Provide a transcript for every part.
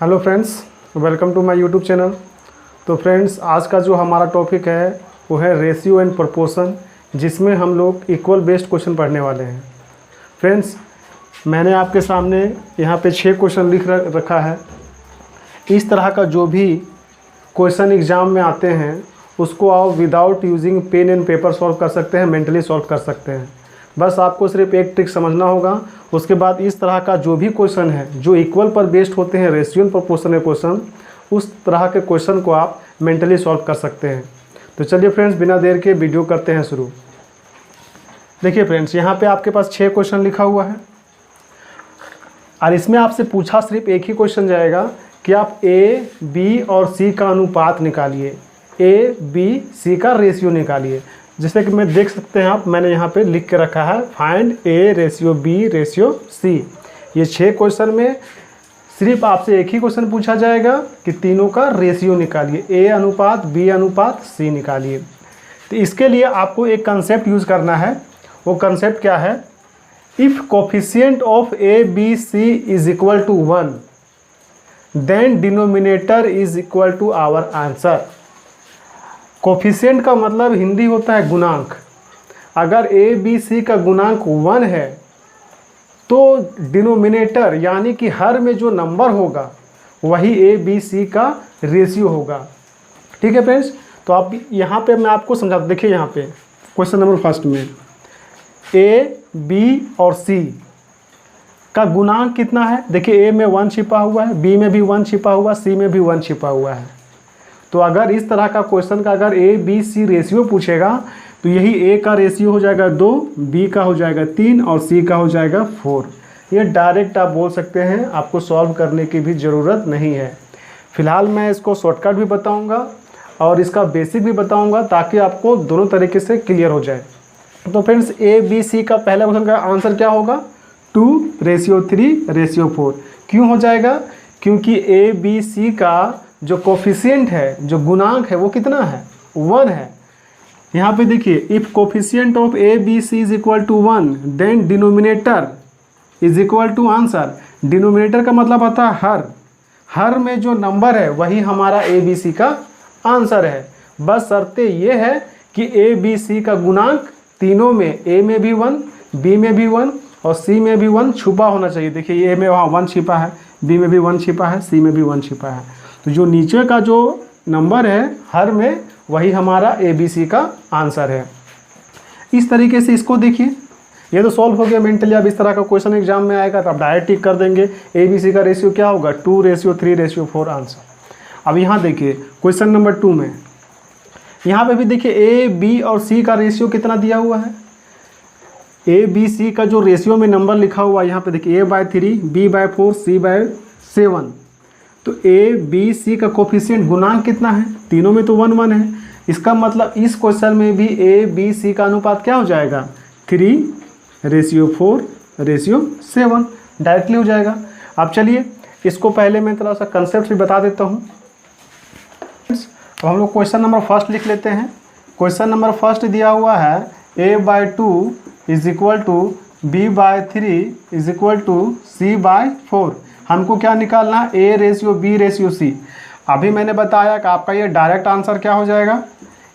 Hello friends, welcome to my YouTube channel. तो friends, आज का जो हमारा टॉपिक है वो है रेशियो एंड प्रोपोर्शन, जिसमें हम लोग इक्वल बेस्ड क्वेश्चन पढ़ने वाले हैं। फ्रेंड्स, मैंने आपके सामने यहाँ पे 6 क्वेश्चन लिख रखा है। इस तरह का जो भी क्वेश्चन एग्ज़ाम में आते हैं उसको आप without using pen and paper solve कर सकते हैं, मेंटली सॉल्व कर सकते हैं। बस आपको सिर्फ एक ट्रिक समझना होगा। उसके बाद इस तरह का जो भी क्वेश्चन है जो इक्वल पर बेस्ड होते हैं, रेशियो एंड प्रोपोर्शन क्वेश्चन, उस तरह के क्वेश्चन को आप मेंटली सॉल्व कर सकते हैं। तो चलिए फ्रेंड्स, बिना देर के वीडियो करते हैं शुरू। देखिए फ्रेंड्स, यहाँ पे आपके पास 6 क्वेश्चन लिखा हुआ है और इसमें आपसे पूछा सिर्फ एक ही क्वेश्चन जाएगा कि आप ए, बी और सी का अनुपात निकालिए, ए, बी, सी का रेशियो निकालिए। जैसे कि मैं देख सकते हैं आप, मैंने यहाँ पे लिख के रखा है find a ratio b ratio c. ये 6 क्वेश्चन में सिर्फ आपसे एक ही क्वेश्चन पूछा जाएगा कि तीनों का रेशियो निकालिए, ए अनुपात बी अनुपात सी निकालिए। तो इसके लिए आपको एक कंसेप्ट यूज़ करना है। वो कंसेप्ट क्या है? If coefficient of a b c is equal to 1 then denominator is equal to our answer. Coefficient का मतलब हिंदी होता है गुणांक। अगर ए बी सी का गुणांक 1 है तो डिनोमिनेटर यानी कि हर में जो नंबर होगा वही ए बी सी का रेशियो होगा। ठीक है फ्रेंड्स, तो आप यहाँ पे मैं आपको समझा, देखिए यहाँ पे क्वेश्चन नंबर फर्स्ट में ए बी और सी का गुणांक कितना है। देखिए ए में 1 छिपा हुआ है, बी में भी 1 छिपा हुआ, सी में भी 1 छिपा हुआ है। तो अगर इस तरह का क्वेश्चन का अगर ए बी सी रेशियो पूछेगा तो यही ए का रेशियो हो जाएगा 2, बी का हो जाएगा 3 और सी का हो जाएगा 4। ये डायरेक्ट आप बोल सकते हैं, आपको सॉल्व करने की भी ज़रूरत नहीं है। फिलहाल मैं इसको शॉर्टकट भी बताऊंगा और इसका बेसिक भी बताऊंगा ताकि आपको दोनों तरीके से क्लियर हो जाए। तो फ्रेंड्स, ए बी सी का पहला क्वेश्चन का आंसर क्या होगा? 2:3:4। क्यों हो जाएगा? क्योंकि ए बी सी का जो कोफिशिएंट है, जो गुणांक है, वो कितना है? 1 है। यहाँ पे देखिए, if coefficient of a b c is equal to 1 then denominator is equal to answer. Denominator का मतलब आता है हर में जो नंबर है वही हमारा ए बी सी का आंसर है। बस शर्तें ये है कि ए बी सी का गुणांक तीनों में, ए में भी 1, बी में भी 1 और सी में भी 1 छुपा होना चाहिए। देखिए ए में वहाँ 1 छिपा है, बी में भी 1 छिपा है, सी में भी 1 छिपा है। तो जो नीचे का जो नंबर है हर में वही हमारा ए बी सी का आंसर है। इस तरीके से इसको देखिए, ये तो सॉल्व हो गया मेंटली। अब इस तरह का क्वेश्चन एग्जाम में आएगा तो आप डायरेक्ट टिक कर देंगे, ए बी सी का रेशियो क्या होगा? 2:3:4 आंसर। अब यहाँ देखिए क्वेश्चन नंबर 2 में, यहाँ पे भी देखिए ए बी और सी का रेशियो कितना दिया हुआ है। ए बी सी का जो रेशियो में नंबर लिखा हुआ है यहाँ पे देखिए, A/3, B/4, C/7। तो ए बी सी का कोफिशिएंट गुणांक कितना है? तीनों में तो 1 1 है। इसका मतलब इस क्वेश्चन में भी ए बी सी का अनुपात क्या हो जाएगा? 3:4:7 डायरेक्टली हो जाएगा। अब चलिए इसको पहले मैं थोड़ा सा कंसेप्ट भी बता देता हूँ। अब हम लोग क्वेश्चन नंबर फर्स्ट लिख लेते हैं। क्वेश्चन नंबर फर्स्ट दिया हुआ है A/2 is equal to B/3 is equal to C/4। हमको क्या निकालना है? A ratio b ratio c. अभी मैंने बताया कि आपका ये डायरेक्ट आंसर क्या हो जाएगा?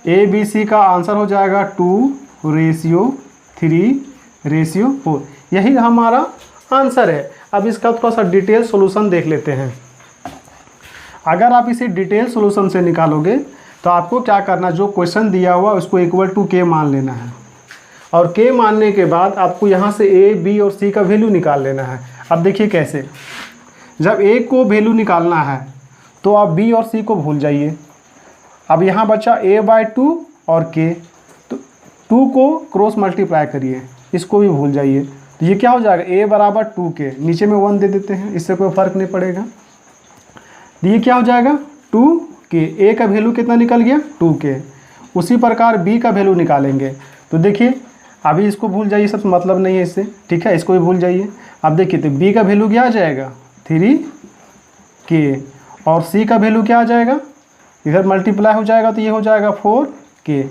ए बी सी का आंसर हो जाएगा 2:3:4। यही हमारा आंसर है। अब इसका थोड़ा सा डिटेल सॉल्यूशन देख लेते हैं। अगर आप इसे डिटेल सॉल्यूशन से निकालोगे तो आपको क्या करना, जो क्वेश्चन दिया हुआ उसको इक्वल टू के मान लेना है और के मानने के बाद आपको यहाँ से ए बी और सी का वैल्यू निकाल लेना है। अब देखिए कैसे, जब ए को वैल्यू निकालना है तो आप बी और सी को भूल जाइए। अब यहाँ बचा A/2 और के, तो 2 को क्रॉस मल्टीप्लाई करिए, इसको भी भूल जाइए। तो ये क्या हो जाएगा? A=2K, नीचे में 1 दे देते हैं, इससे कोई फ़र्क नहीं पड़ेगा। तो ये क्या हो जाएगा? 2K। ए का वैल्यू कितना निकल गया? 2K। उसी प्रकार बी का वैल्यू निकालेंगे। तो देखिए अभी इसको भूल जाइए, सब मतलब नहीं है इससे, ठीक है, इसको भी भूल जाइए। अब देखिए तो बी का वैल्यू क्या आ जाएगा? 3K और सी का वैल्यू क्या आ जाएगा? इधर मल्टीप्लाई हो जाएगा तो ये हो जाएगा 4K।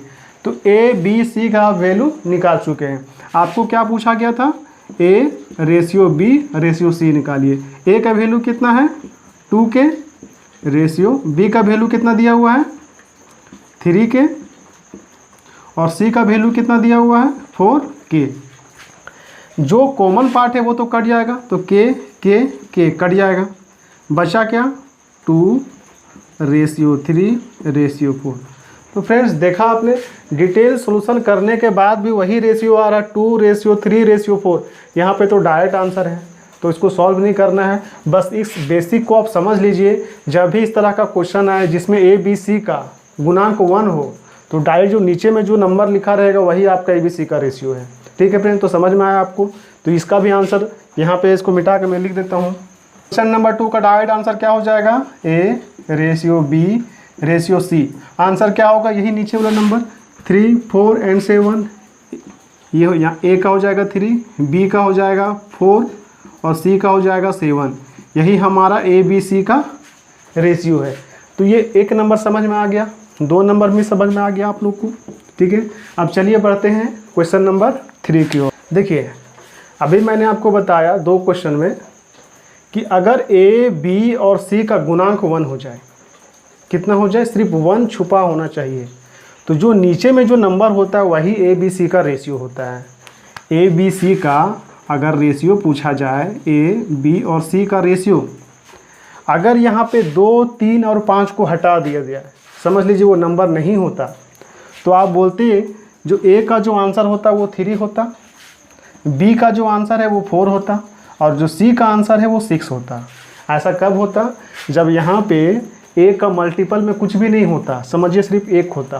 तो ए बी सी का वैल्यू निकाल चुके हैं। आपको क्या पूछा गया था? A ratio b ratio c निकालिए। ए का वैल्यू कितना है? 2 के रेशियो, बी का वैल्यू कितना दिया हुआ है 3 के, और सी का वैल्यू कितना दिया हुआ है 4 के। जो कॉमन पार्ट है वो तो कट जाएगा, तो के कट जाएगा, बचा क्या 2 रेशियो 3 रेशियो 4। तो फ्रेंड्स देखा आपने, डिटेल सॉल्यूशन करने के बाद भी वही रेशियो आ रहा है 2 रेशियो 3 रेशियो 4। यहाँ पे तो डायरेक्ट आंसर है, तो इसको सॉल्व नहीं करना है, बस इस बेसिक को आप समझ लीजिए। जब भी इस तरह का क्वेश्चन आए जिसमें ए बी सी का गुणांक 1 हो, तो डायरेक्ट जो नीचे में जो नंबर लिखा रहेगा वही आपका ए बी सी का रेशियो है। ठीक है फ्रेंड, तो समझ में आया आपको। तो इसका भी आंसर यहाँ पे इसको मिटा के मैं लिख देता हूँ। क्वेश्चन नंबर 2 का डायरेक्ट आंसर क्या हो जाएगा, a ratio b ratio c. Answer क्या होगा, यही नीचे वाला नंबर 3 4 एंड 7। ये यहाँ ए का हो जाएगा 3, बी का हो जाएगा 4 और सी का हो जाएगा 7। यही हमारा ए बी सी का रेशियो है। तो ये एक नंबर समझ में आ गया, 2 नंबर भी समझ में आ गया आप लोग को। ठीक है, अब चलिए बढ़ते हैं क्वेश्चन नंबर 3 की ओर। देखिए अभी मैंने आपको बताया 2 क्वेश्चन में कि अगर ए बी और सी का गुणांक 1 हो जाए, कितना हो जाए, सिर्फ 1 छुपा होना चाहिए, तो जो नीचे में जो नंबर होता है वही ए बी सी का रेशियो होता है। ए बी सी का अगर रेशियो पूछा जाए, ए बी और सी का रेशियो, अगर यहाँ पे 2 3 और 5 को हटा दिया जाए, समझ लीजिए वो नंबर नहीं होता, तो आप बोलते जो ए का जो आंसर होता वो 3 होता, बी का जो आंसर है वो 4 होता, और जो सी का आंसर है वो 6 होता। ऐसा कब होता, जब यहाँ पे ए का मल्टीपल में कुछ भी नहीं होता, समझिए सिर्फ 1 होता।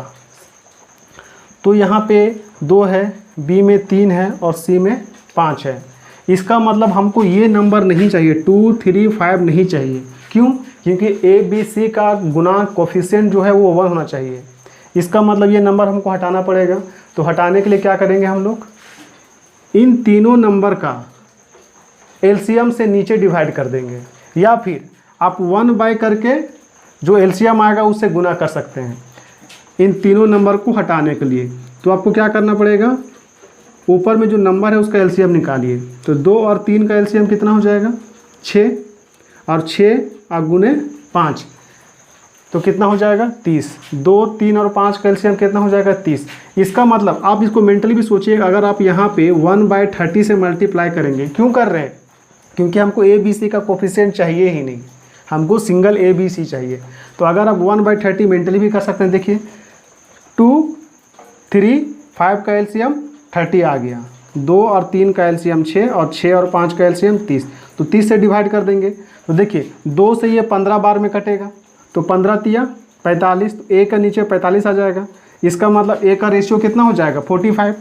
तो यहाँ पे 2 है, बी में 3 है और सी में 5 है। इसका मतलब हमको ये नंबर नहीं चाहिए, 2 3 5 नहीं चाहिए। क्यों? क्योंकि ए बी सी का गुणांक कोफिशिएंट जो है वो 1 होना चाहिए। इसका मतलब ये नंबर हमको हटाना पड़ेगा। तो हटाने के लिए क्या करेंगे हम लोग, इन तीनों नंबर का एलसीएम से नीचे डिवाइड कर देंगे, या फिर आप 1 करके जो एलसीएम आएगा उससे गुना कर सकते हैं इन तीनों नंबर को हटाने के लिए। तो आपको क्या करना पड़ेगा, ऊपर में जो नंबर है उसका एलसीएम निकालिए। तो 2 और 3 का एलसीएम कितना हो जाएगा 6, और 6 गुने 5 तो कितना हो जाएगा 30। 2 3 और 5 का एलसीएम कितना हो जाएगा 30। इसका मतलब आप इसको मेंटली भी सोचिए, अगर आप यहाँ पे 1/30 से मल्टीप्लाई करेंगे, क्यों कर रहे हैं, क्योंकि हमको ए बी सी का कोफिशिएंट चाहिए ही नहीं, हमको सिंगल ए बी सी चाहिए। तो अगर आप 1/30 मेंटली भी कर सकते हैं। देखिए 2 3 5 का एलसीएम 30 आ गया, 2 और 3 का एलसीएम 6, और 6 और 5 का एलसीएम 30। तो 30 से डिवाइड कर देंगे, तो देखिए 2 से ये 15 बार में कटेगा, तो 15 तिया 45, तो ए का नीचे 45 आ जाएगा। इसका मतलब ए का रेशियो कितना हो जाएगा 45।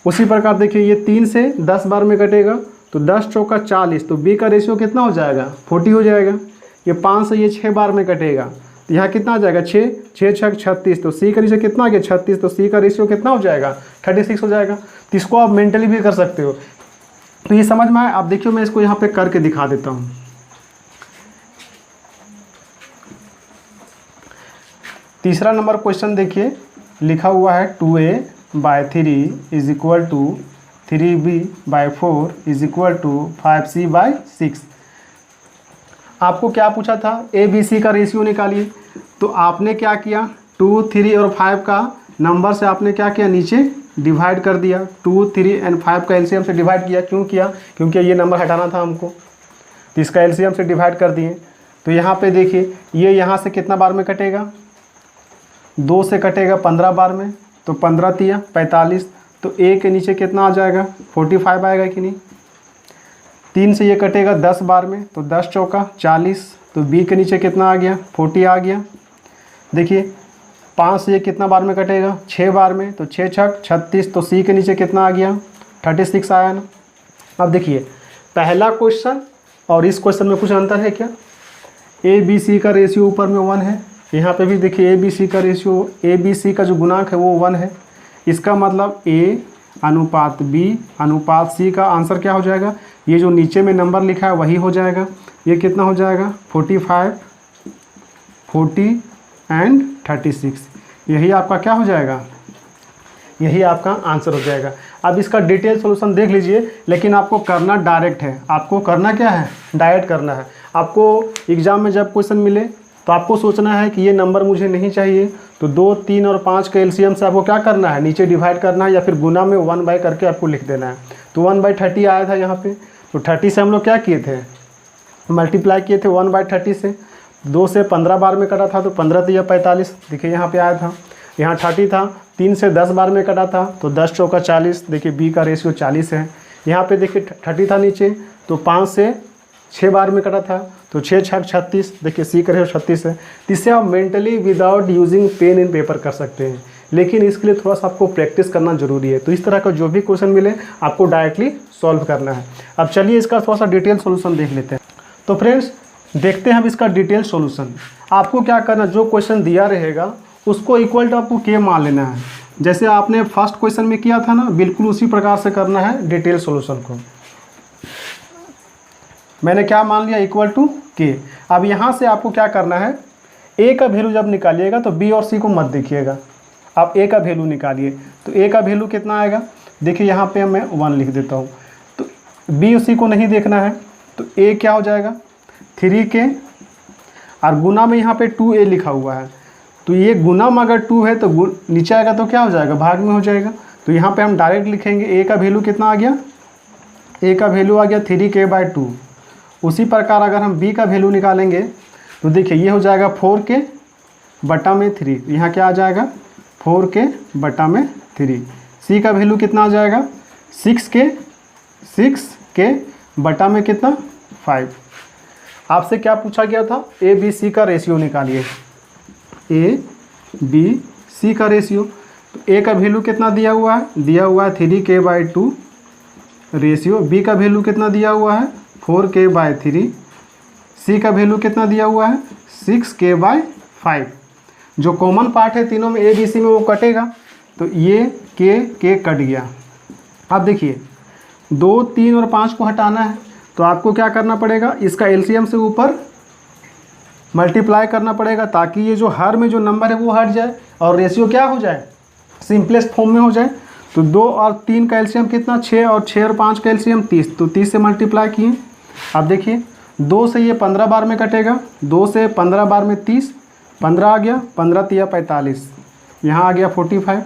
उसी प्रकार देखिए ये 3 से 10 बार में कटेगा, तो 10 चौका 40, तो बी का रेशियो कितना हो जाएगा 40 हो जाएगा। ये 5 से ये 6 बार में कटेगा, तो यहाँ कितना आ जाएगा 6 6 6 36, तो सी का रेशियो कितना आ गया 36, तो सी का रेशियो कितना हो जाएगा 36 हो जाएगा। तो इसको आप मेंटली भी कर सकते हो। तो ये समझ में आए। आप देखिए मैं इसको यहाँ पे करके दिखा देता हूँ। तीसरा नंबर क्वेश्चन देखिए, लिखा हुआ है 2a/3 is equal to 3b/4 is equal to 5c/6। आपको क्या पूछा था, ए बी सी का रेशियो निकालिए। तो आपने क्या किया, 2 3 और 5 का नंबर से आपने क्या किया, नीचे डिवाइड कर दिया। 2 3 एंड 5 का एलसीएम से डिवाइड किया। क्यों किया, क्योंकि ये नंबर हटाना था हमको, तो इसका एलसीएम से डिवाइड कर दिए। तो यहाँ पे देखिए ये यहाँ से कितना बार में कटेगा, 2 से कटेगा 15 बार में, तो 15 तिया 45, तो ए के नीचे कितना आ जाएगा 45 आएगा कि नहीं। 3 से ये कटेगा 10 बार में, तो 10 चौका 40, तो बी के नीचे कितना आ गया 40 आ गया। देखिए 5 से ये कितना बार में कटेगा 6 बार में, तो 6 6 36, तो सी के नीचे कितना आ गया 36 आया ना। अब देखिए पहला क्वेश्चन और इस क्वेश्चन में कुछ अंतर है क्या, ए बी सी का रेशियो ऊपर में 1 है, यहाँ पे भी देखिए ए बी सी का रेशियो, ए बी सी का जो गुणांक है वो 1 है। इसका मतलब ए अनुपात बी अनुपात सी का आंसर क्या हो जाएगा, ये जो नीचे में नंबर लिखा है वही हो जाएगा। ये कितना हो जाएगा 45 40 एंड 36, यही आपका क्या हो जाएगा, यही आपका आंसर हो जाएगा। अब इसका डिटेल सॉल्यूशन देख लीजिए, लेकिन आपको करना डायरेक्ट है। आपको करना क्या है, डायरेक्ट करना है। आपको एग्ज़ाम में जब क्वेश्चन मिले तो आपको सोचना है कि ये नंबर मुझे नहीं चाहिए, तो 2, 3 और 5 के एलसीएम से आपको क्या करना है, नीचे डिवाइड करना है या फिर गुना में 1 करके आपको लिख देना है। तो 1/30 आया था यहाँ पे, तो 30 से हम लोग क्या किए थे, मल्टीप्लाई किए थे 1/30 से। 2 से 15 बार में कटा था तो 15 3 45, देखिए यहाँ पे आया था। यहाँ 30 था, 3 से 10 बार में कटा था तो 10 चौका 40, देखिए बी का रेशियो 40 है। यहाँ पे देखिए 30 था नीचे, तो 5 से 6 बार में कटा था तो 6 छक 36, देखिए सी का रेशियो 36 है। इससे आप mentally without using pen and paper कर सकते हैं, लेकिन इसके लिए थोड़ा सा आपको प्रैक्टिस करना जरूरी है। तो इस तरह का जो भी क्वेश्चन मिले आपको डायरेक्टली सॉल्व करना है। अब चलिए इसका थोड़ा सा डिटेल सोल्यूशन देख लेते हैं। तो फ्रेंड्स देखते हैं हम इसका डिटेल सॉल्यूशन। आपको क्या करना, जो क्वेश्चन दिया रहेगा उसको इक्वल टू आपको के मान लेना है। जैसे आपने फर्स्ट क्वेश्चन में किया था ना, बिल्कुल उसी प्रकार से करना है डिटेल सॉल्यूशन को। मैंने क्या मान लिया, इक्वल टू के। अब यहाँ से आपको क्या करना है, ए का वैल्यू जब निकालिएगा तो बी और सी को मत देखिएगा, आप ए का वैल्यू निकालिए। तो ए का वैल्यू कितना आएगा, देखिए यहाँ पे मैं 1 लिख देता हूँ। तो बी और सी को नहीं देखना है, तो ए क्या हो जाएगा 3k, और गुना में यहाँ पे 2a लिखा हुआ है, तो ये गुना में अगर 2 है तो नीचे आएगा तो क्या हो जाएगा, भाग में हो जाएगा। तो यहाँ पे हम डायरेक्ट लिखेंगे ए का वैल्यू कितना आ गया, ए का वैल्यू आ गया 3k/2। उसी प्रकार अगर हम बी का वैल्यू निकालेंगे तो देखिए ये हो जाएगा 4k/3, यहाँ क्या आ जाएगा 4k/3। सी का वैल्यू कितना आ जाएगा 6k/में कितना 5। आपसे क्या पूछा गया था, ए बी सी का रेशियो निकालिए, ए बी सी का रेशियो। तो ए का वैल्यू कितना दिया हुआ है, 3k/2 रेशियो, बी का वैल्यू कितना दिया हुआ है 4k/3, सी का वैल्यू कितना दिया हुआ है 6k/5। जो कॉमन पार्ट है तीनों में ए बी सी में वो कटेगा, तो ये के कट गया। अब देखिए 2, 3 और 5 को हटाना है, तो आपको क्या करना पड़ेगा, इसका एलसीएम से ऊपर मल्टीप्लाई करना पड़ेगा, ताकि ये जो हर में जो नंबर है वो हट जाए और रेशियो क्या हो जाए, सिंपलेस्ट फॉर्म में हो जाए। तो 2 और 3 का एलसीएम कितना 6, और 6 और 5 का एलसीएम 30, तो 30 से मल्टीप्लाई किए। अब देखिए 2 से ये 15 बार में कटेगा, 2 से 15 बार में 30, 15 आ गया, 15 3 45, यहाँ आ गया 45।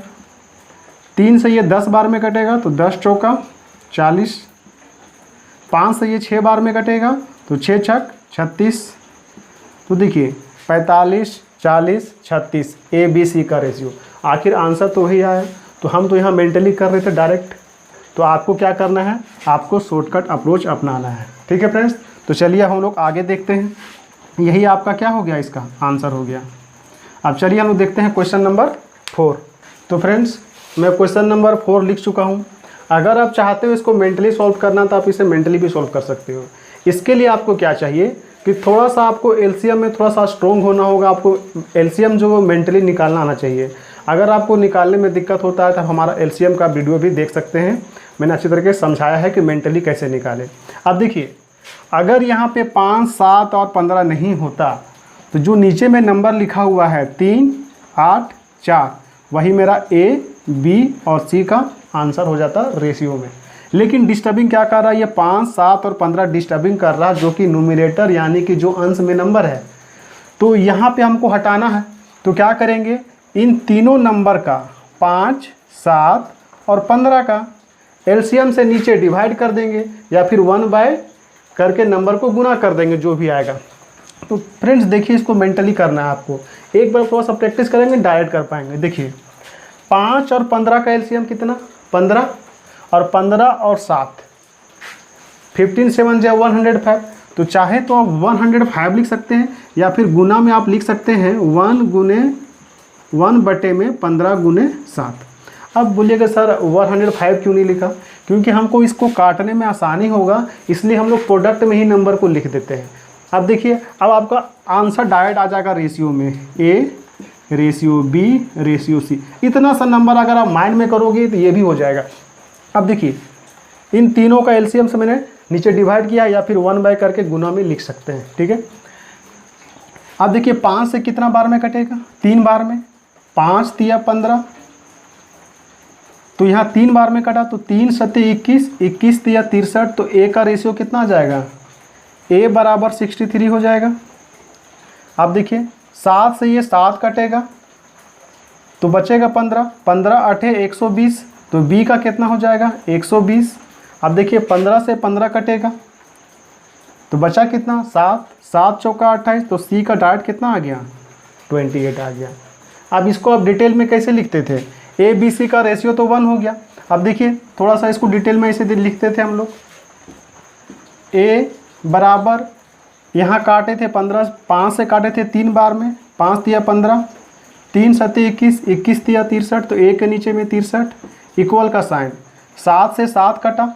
3 से ये 10 बार में कटेगा तो 10 चौका 40, 5 से ये 6 बार में कटेगा तो 6 छक 36। तो देखिए 45, 40, 36 ए बी सी का रेशियो। आखिर आंसर तो वही आया। तो हम तो यहाँ मेंटली कर रहे थे डायरेक्ट, तो आपको क्या करना है, आपको शॉर्टकट अप्रोच अपनाना है। ठीक है फ्रेंड्स, तो चलिए हम लोग आगे देखते हैं। यही आपका क्या हो गया, इसका आंसर हो गया। अब चलिए हम लोग देखते हैं क्वेश्चन नंबर 4। तो फ्रेंड्स मैं क्वेश्चन नंबर 4 लिख चुका हूँ। अगर आप चाहते हो इसको मेंटली सॉल्व करना तो आप इसे मेंटली भी सॉल्व कर सकते हो। इसके लिए आपको क्या चाहिए कि थोड़ा सा आपको एलसीएम में थोड़ा सा स्ट्रॉन्ग होना होगा। आपको एलसीएम जो मेंटली निकालना आना चाहिए। अगर आपको निकालने में दिक्कत होता है तो हमारा एलसीएम का वीडियो भी देख सकते हैं। मैंने अच्छी तरीके से समझाया है कि मेंटली कैसे निकालें। अब देखिए अगर यहाँ पे 5, 7 और 15 नहीं होता तो जो नीचे में नंबर लिखा हुआ है 3, 8, 4 वही मेरा ए, बी और सी का आंसर हो जाता रेशियो में। लेकिन डिस्टर्बिंग क्या कर रहा है, ये 5, 7 और 15 डिस्टर्बिंग कर रहा है, जो कि न्यूमरेटर यानी कि जो अंश में नंबर है। तो यहाँ पे हमको हटाना है। तो क्या करेंगे, इन तीनों नंबर का 5, 7 और 15 का एलसीएम से नीचे डिवाइड कर देंगे या फिर 1 करके नंबर को गुना कर देंगे, जो भी आएगा। तो फ्रेंड्स देखिए इसको मेंटली करना है आपको। एक बार थोड़ा सा प्रैक्टिस करेंगे डायरेक्ट कर पाएंगे। देखिए 5 और 15 का एलसीएम कितना 15, और 15 और 7 15 7 जा 105। तो चाहे तो आप 105 लिख सकते हैं या फिर गुना में आप लिख सकते हैं 1/15 × 7। अब बोलिएगा सर 105 क्यों नहीं लिखा, क्योंकि हमको इसको काटने में आसानी होगा, इसलिए हम लोग प्रोडक्ट में ही नंबर को लिख देते हैं। अब देखिए अब आपका आंसर डायरेक्ट आ जाएगा रेशियो में, a ratio b ratio c. इतना सा नंबर अगर आप माइंड में करोगे तो ये भी हो जाएगा। अब देखिए इन तीनों का एलसीएम से मैंने नीचे डिवाइड किया या फिर 1 करके गुना में लिख सकते हैं। ठीक है, अब देखिए 5 से कितना बार में कटेगा, 3 बार में। 5 × 15, तो यहाँ 3 बार में कटा, तो 3 × 7 = 21, 21 × 63, तो ए का रेशियो कितना आ जाएगा ए बराबर 63 हो जाएगा। अब देखिए 7 से ये 7 कटेगा तो बचेगा 15, 15 8 120, तो बी का कितना हो जाएगा 120। अब देखिए 15 से 15 कटेगा तो बचा कितना 7, 7 चौका 28, तो सी का डायरेक्ट कितना आ गया 28 आ गया। अब इसको आप डिटेल में कैसे लिखते थे, ए बी सी का रेशियो तो 1 हो गया। अब देखिए थोड़ा सा इसको डिटेल में ऐसे लिखते थे हम लोग, ए बराबर यहाँ काटे थे 15, 5 से काटे थे 3 बार में, 5 दिया 15, 3 सत्ते 21, 21 दिया 63, तो ए के नीचे में 63 इक्वल का साइन, 7 से 7 कटा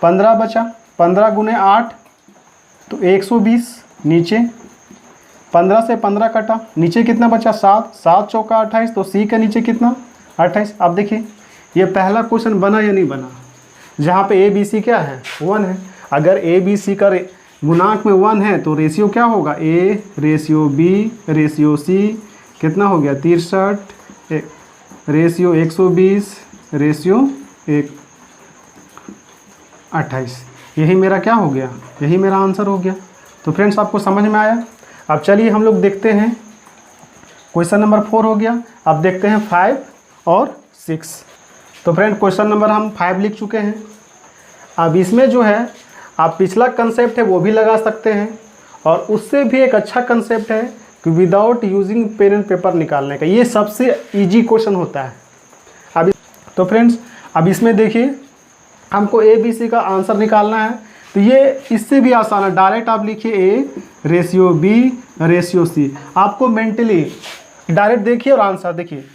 15 बचा, 15 गुने 8 तो 120, नीचे 15 से 15 कटा, नीचे कितना बचा 7, 7 चौका 28, तो सी के नीचे कितना 28। अब देखिए ये पहला क्वेश्चन बना या नहीं बना, जहाँ पे ए बी सी क्या है 1 है। अगर ए बी सी का गुणांक में 1 है तो रेशियो क्या होगा, a ratio b ratio c कितना हो गया 63, रेशियो 120 रेशियो 28। यही मेरा क्या हो गया, यही मेरा आंसर हो गया। तो फ्रेंड्स आपको समझ में आया। अब चलिए हम लोग देखते हैं, क्वेश्चन नंबर 4 हो गया। अब देखते हैं 5 और 6। तो फ्रेंड क्वेश्चन नंबर हम 5 लिख चुके हैं। अब इसमें जो है आप पिछला कंसेप्ट है वो भी लगा सकते हैं, और उससे भी एक अच्छा कंसेप्ट है कि without using pen and paper निकालने का, ये सबसे इजी क्वेश्चन होता है। अब तो फ्रेंड्स अब इसमें देखिए हमको ए बी सी का आंसर निकालना है, तो ये इससे भी आसान है। डायरेक्ट आप लिखिए a ratio b ratio c, आपको मेंटली डायरेक्ट देखिए और आंसर देखिए।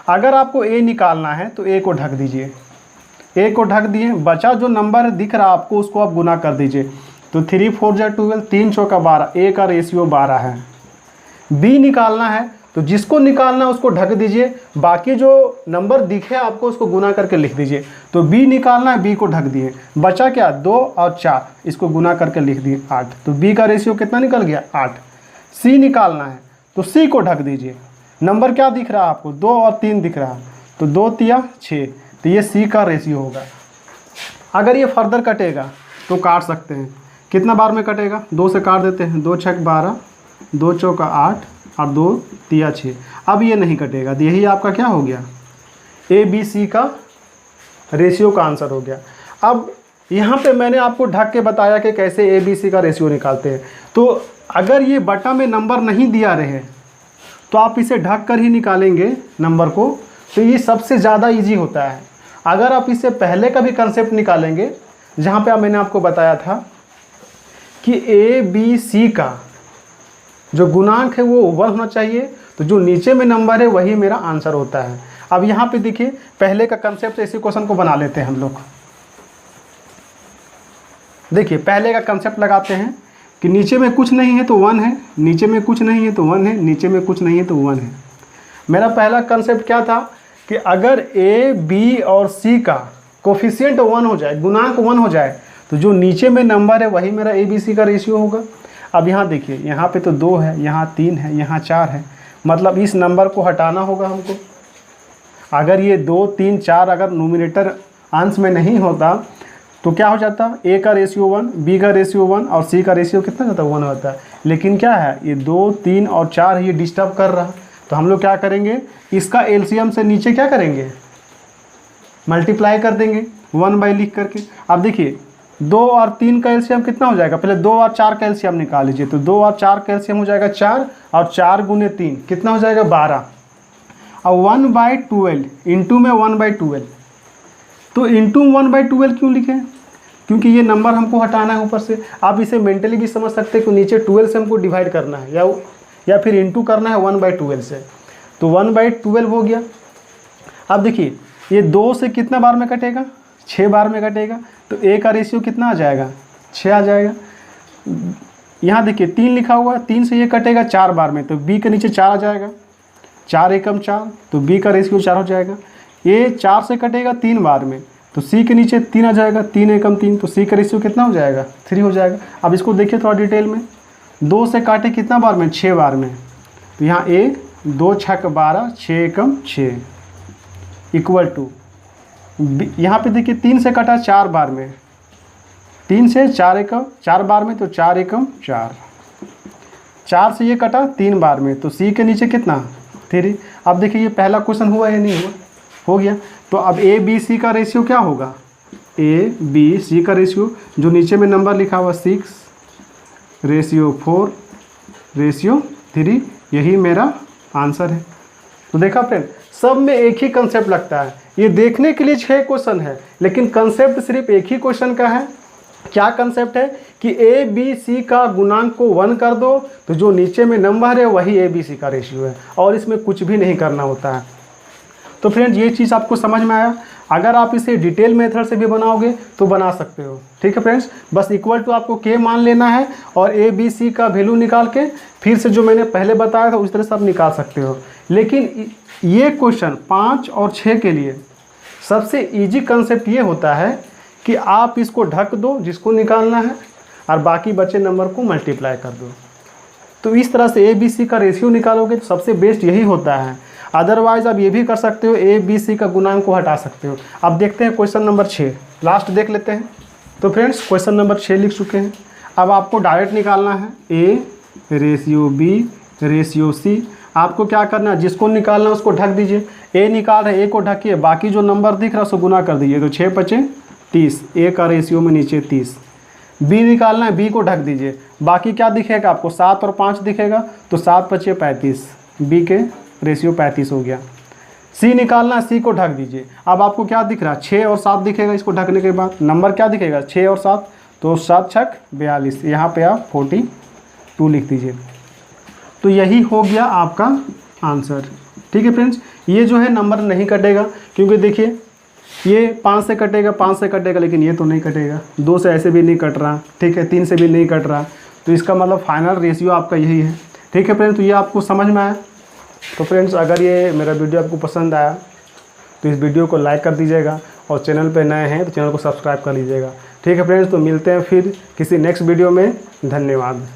अगर आपको ए निकालना है तो ए को ढक दीजिए, ए को ढक दिए, बचा जो नंबर दिख रहा है आपको उसको आप गुना कर दीजिए। तो 3 4 जा 12, 3 चौका 12, ए का रेशियो 12 है। बी निकालना है तो जिसको निकालना है उसको ढक दीजिए, बाकी जो नंबर दिखे आपको उसको गुना करके लिख दीजिए। तो बी निकालना है, बी को ढक दिए, बचा क्या 2 और 4, इसको गुना करके लिख दिए 8, तो बी का रेशियो कितना निकल गया 8। सी निकालना है तो सी को ढक दीजिए, नंबर क्या दिख रहा है आपको 2 और 3 दिख रहा है, तो 2 तिया 6, तो ये सी का रेशियो होगा। अगर ये फर्दर कटेगा तो काट सकते हैं, कितना बार में कटेगा 2 से काट देते हैं, 2 छक 12, 2 चौका 8 और 2 तिया 6। अब ये नहीं कटेगा, तो यही आपका क्या हो गया ए बी सी का रेशियो का आंसर हो गया। अब यहाँ पे मैंने आपको ढक के बताया कि कैसे ए बी सी का रेशियो निकालते हैं। तो अगर ये बटा में नंबर नहीं दिया रहे तो आप इसे ढक कर ही निकालेंगे नंबर को, तो ये सबसे ज़्यादा इजी होता है। अगर आप इससे पहले का भी कंसेप्ट निकालेंगे, जहाँ पे मैंने आपको बताया था कि ए बी सी का जो गुणांक है वो 1 होना चाहिए, तो जो नीचे में नंबर है वही मेरा आंसर होता है। अब यहाँ पे देखिए पहले का कंसेप्ट से इसी क्वेश्चन को बना लेते हैं हम लोग। देखिए पहले का कंसेप्ट लगाते हैं कि नीचे में कुछ नहीं है तो 1 है, नीचे में कुछ नहीं है तो 1 है, नीचे में कुछ नहीं है तो 1 है। मेरा पहला कंसेप्ट क्या था कि अगर ए बी और सी का कोफिशिएंट 1 हो जाए, गुणांक 1 हो जाए, तो जो नीचे में नंबर है वही मेरा ए बी सी का रेशियो होगा। अब यहाँ देखिए यहाँ पे तो 2 है, यहाँ 3 है, यहाँ 4 है, मतलब इस नंबर को हटाना होगा हमको। अगर ये 2 3 4 अगर नोमिनेटर अंश में नहीं होता तो क्या हो जाता, ए का रेशियो 1, बी का रेशियो 1 और सी का रेशियो कितना होता 1 होता है। लेकिन क्या है ये 2 3 और 4 ये डिस्टर्ब कर रहा, तो हम लोग क्या करेंगे, इसका एलसीएम से नीचे क्या करेंगे मल्टीप्लाई कर देंगे 1 बाई लिख करके। अब देखिए 2 और 3 का एलसीएम कितना हो जाएगा, पहले 2 और 4 का एलसीएम निकाल लीजिए। तो 2 और 4 का एलसीएम हो जाएगा 4, और 4 गुने 3 कितना हो जाएगा 12, और 1/12 इंटू में 1/12। तो इंटू 1/12 क्यों लिखे, क्योंकि ये नंबर हमको हटाना है ऊपर से। आप इसे मेंटली भी समझ सकते हैं कि नीचे 12 से हमको डिवाइड करना है या फिर इंटू करना है 1/12 से, तो 1/12 हो गया। अब देखिए ये 2 से कितना बार में कटेगा, 6 बार में कटेगा, तो ए का रेशियो कितना आ जाएगा 6 आ जाएगा। यहाँ देखिए 3 लिखा हुआ है, 3 से ये कटेगा 4 बार में, तो बी के नीचे 4 आ जाएगा, 4 एकम 4, तो बी का रेशियो 4 हो जाएगा। ये 4 से कटेगा 3 बार में, तो सी के नीचे 3 आ जाएगा, 3 एकम 3, तो सी का रेशियो कितना हो जाएगा 3 हो जाएगा। अब इसको देखिए थोड़ा डिटेल में, 2 से काटे कितना बार में 6 बार में, तो यहाँ ए 2 छक 12, 6 एकम 6 इक्वल टू, यहाँ पे देखिए 3 से कटा 4 बार में, 3 से 4 एकम 4 बार में, तो 4 एकम 4, 4 से ये कटा 3 बार में, तो सी के नीचे कितना 3। अब देखिए ये पहला क्वेश्चन हुआ या नहीं हुआ, हो गया। तो अब ए बी सी का रेशियो क्या होगा, ए बी सी का रेशियो जो नीचे में नंबर लिखा हुआ 6:4:3, यही मेरा आंसर है। तो देखा फ्रेंड, सब में एक ही कंसेप्ट लगता है। ये देखने के लिए 6 क्वेश्चन है, लेकिन कंसेप्ट सिर्फ एक ही क्वेश्चन का है। क्या कंसेप्ट है कि ए बी सी का गुणांक को 1 कर दो, तो जो नीचे में नंबर है वही ए बी सी का रेशियो है, और इसमें कुछ भी नहीं करना होता है। तो फ्रेंड्स ये चीज़ आपको समझ में आया। अगर आप इसे डिटेल मेथड से भी बनाओगे तो बना सकते हो, ठीक है फ्रेंड्स। बस इक्वल टू आपको के मान लेना है और ए बी सी का वैल्यू निकाल के फिर से जो मैंने पहले बताया था उस तरह से आप निकाल सकते हो। लेकिन ये क्वेश्चन 5 और 6 के लिए सबसे इजी कंसेप्ट ये होता है कि आप इसको ढक दो जिसको निकालना है, और बाकी बचे नंबर को मल्टीप्लाई कर दो। तो इस तरह से ए बी सी का रेशियो निकालोगे तो सबसे बेस्ट यही होता है। अदरवाइज आप ये भी कर सकते हो, ए बी सी का गुणांक को हटा सकते हो। अब देखते हैं क्वेश्चन नंबर 6, लास्ट देख लेते हैं। तो फ्रेंड्स क्वेश्चन नंबर 6 लिख चुके हैं। अब आपको डायरेक्ट निकालना है a ratio b ratio c. आपको क्या करना है, जिसको निकालना है उसको ढक दीजिए। ए निकाल रहे, ए को ढकिए, बाकी जो नंबर दिख रहा है उसको गुना कर दीजिए, तो 6×5=30, ए का रेशियो में नीचे 30। बी निकालना है, बी को ढक दीजिए, बाकी क्या दिखेगा आपको 7 और 5 दिखेगा, तो 7×5=35, बी के रेशियो 35 हो गया। सी निकालना है, सी को ढक दीजिए। अब आपको क्या दिख रहा है, 6 और 7 दिखेगा। इसको ढकने के बाद नंबर क्या दिखेगा, 6 और 7, तो 7×6=42, यहाँ पे आप 42 लिख दीजिए। तो यही हो गया आपका आंसर, ठीक है फ्रेंड्स। ये जो है नंबर नहीं कटेगा, क्योंकि देखिए ये 5 से कटेगा, 5 से कटेगा, लेकिन ये तो नहीं कटेगा। 2 से ऐसे भी नहीं कट रहा, ठीक है, 3 से भी नहीं कट रहा, तो इसका मतलब फाइनल रेशियो आपका यही है, ठीक है फ्रेंड्स। तो ये आपको समझ में आया। तो फ्रेंड्स अगर ये मेरा वीडियो आपको पसंद आया तो इस वीडियो को लाइक कर दीजिएगा, और चैनल पे नए हैं तो चैनल को सब्सक्राइब कर लीजिएगा, ठीक है फ्रेंड्स। तो मिलते हैं फिर किसी नेक्स्ट वीडियो में। धन्यवाद।